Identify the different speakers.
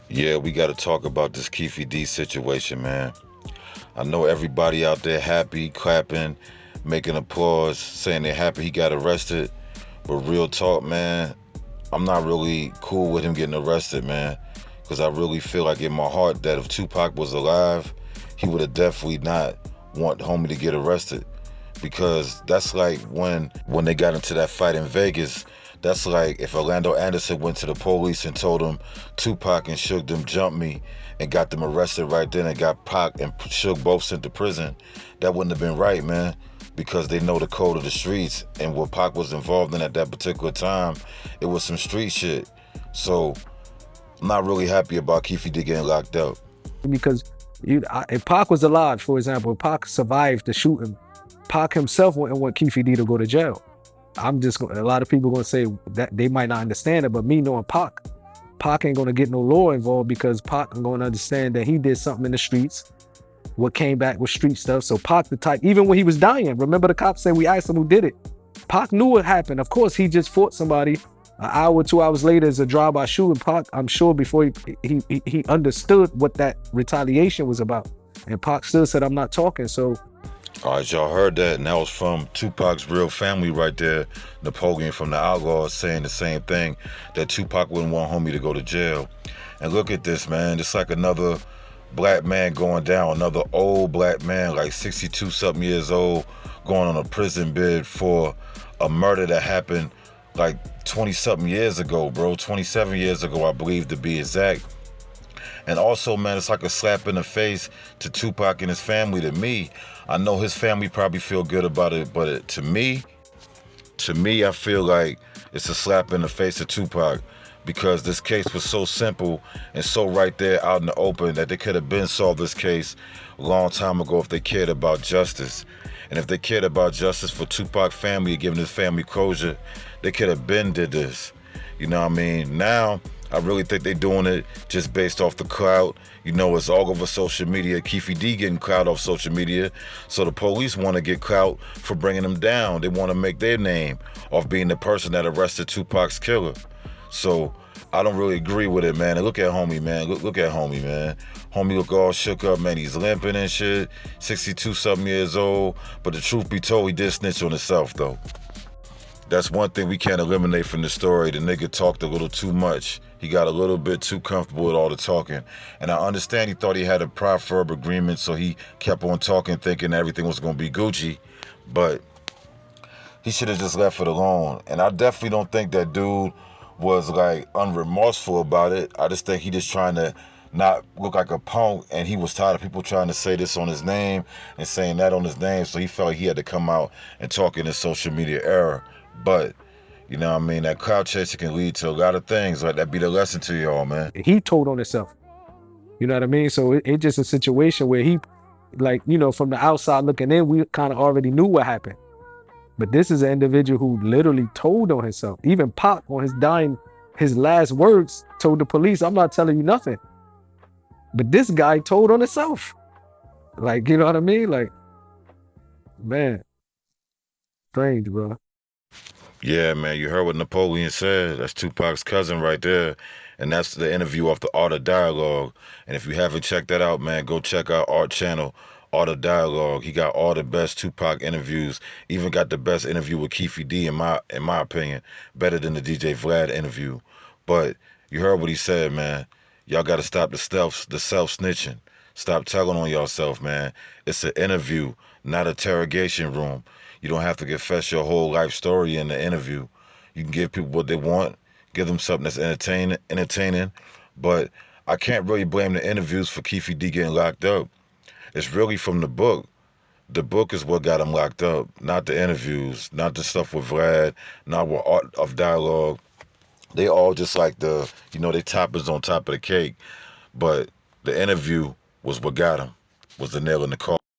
Speaker 1: Yeah, we got to talk about this Keefe D situation, man. I know everybody out there happy, clapping, making applause, saying they're happy he got arrested. But real talk, man, I'm not really cool with him getting arrested, man. Because I really feel like in my heart that if Tupac was alive, he would have definitely not want homie to get arrested. Because that's like when they got into that fight in Vegas. That's like if Orlando Anderson went to the police and told them Tupac and Suge them jumped me and got them arrested right then and got Pac and Suge both sent to prison. That wouldn't have been right, man, because they know the code of the streets and what Pac was involved in at that particular time. It was some street shit. So I'm not really happy about Keefe D getting locked up.
Speaker 2: Because if Pac was alive, for example, if Pac survived the shooting, Pac himself wouldn't want Keefe D to go to jail. I'm just a lot of people gonna say that they might not understand it, but me knowing Pac ain't gonna get no law involved because Pac gonna understand that he did something in the streets. What came back was street stuff. So Pac the type, even when he was dying, remember the cops said we asked him who did it. Pac knew what happened. Of course, he just fought somebody an hour, 2 hours later as a drive-by shooting. Pac, I'm sure before he understood what that retaliation was about. And Pac still said, I'm not talking. So
Speaker 1: All right, y'all heard that, and that was from Tupac's real family right there, Napoleon from the Outlaws, saying the same thing, that Tupac wouldn't want homie to go to jail. And look at this, man. It's like another black man going down, another old black man, like 62-something years old, going on a prison bid for a murder that happened like 20-something years ago, bro. 27 years ago, I believe, to be exact. And also, man, it's like a slap in the face to Tupac and his family. To me, I know his family probably feel good about it, but to me, I feel like it's a slap in the face to Tupac because this case was so simple and so right there out in the open that they could have been solved this case a long time ago if they cared about justice. And if they cared about justice for Tupac family and giving his family closure, they could have been did this. You know what I mean? Now, I really think they're doing it just based off the clout. You know, it's all over social media. Keefe D getting clout off social media. So the police want to get clout for bringing them down. They want to make their name off being the person that arrested Tupac's killer. So I don't really agree with it, man. And look at homie, man. Look at homie, man. Homie look all shook up, man. He's limping and shit. 62-something years old. But the truth be told, he did snitch on himself, though. That's one thing we can't eliminate from the story. The nigga talked a little too much. He got a little bit too comfortable with all the talking. And I understand he thought he had a proverb agreement, so he kept on talking, thinking everything was going to be Gucci. But he should have just left it alone. And I definitely don't think that dude was like unremorseful about it. I just think he just trying to not look like a punk, and he was tired of people trying to say this on his name and saying that on his name, so he felt like he had to come out and talk in this social media era. But you know what I mean, that cloud chasing can lead to a lot of things. Like that be the lesson to y'all, man.
Speaker 2: he told on himself. You know what I mean? So it just a situation where he, like, from the outside looking in, we kind of already knew what happened. But this is an individual who literally told on himself. Even Pac on his dying, his last words told the police, I'm not telling you nothing. But this guy told on himself. Like, you know what I mean? Like, man, strange, bro.
Speaker 1: Yeah, man, you heard what Napoleon said. That's Tupac's cousin right there. And that's the interview off the Art of Dialogue. And if you haven't checked that out, man, go check out Art Channel, Art of Dialogue. He got all the best Tupac interviews. Even got the best interview with Keefe D in my opinion. Better than the DJ Vlad interview. But you heard what he said, man. Y'all gotta stop the self snitching. Stop telling on yourself, man. It's an interview, not a interrogation room. You don't have to confess your whole life story in the interview. You can give people what they want, give them something that's entertaining. But I can't really blame the interviews for Keefe D getting locked up. It's really from the book. The book is what got him locked up, not the interviews, not the stuff with Vlad, not with Art of Dialogue. They all just like they toppers on top of the cake. But the interview was what got him, was the nail in the coffin.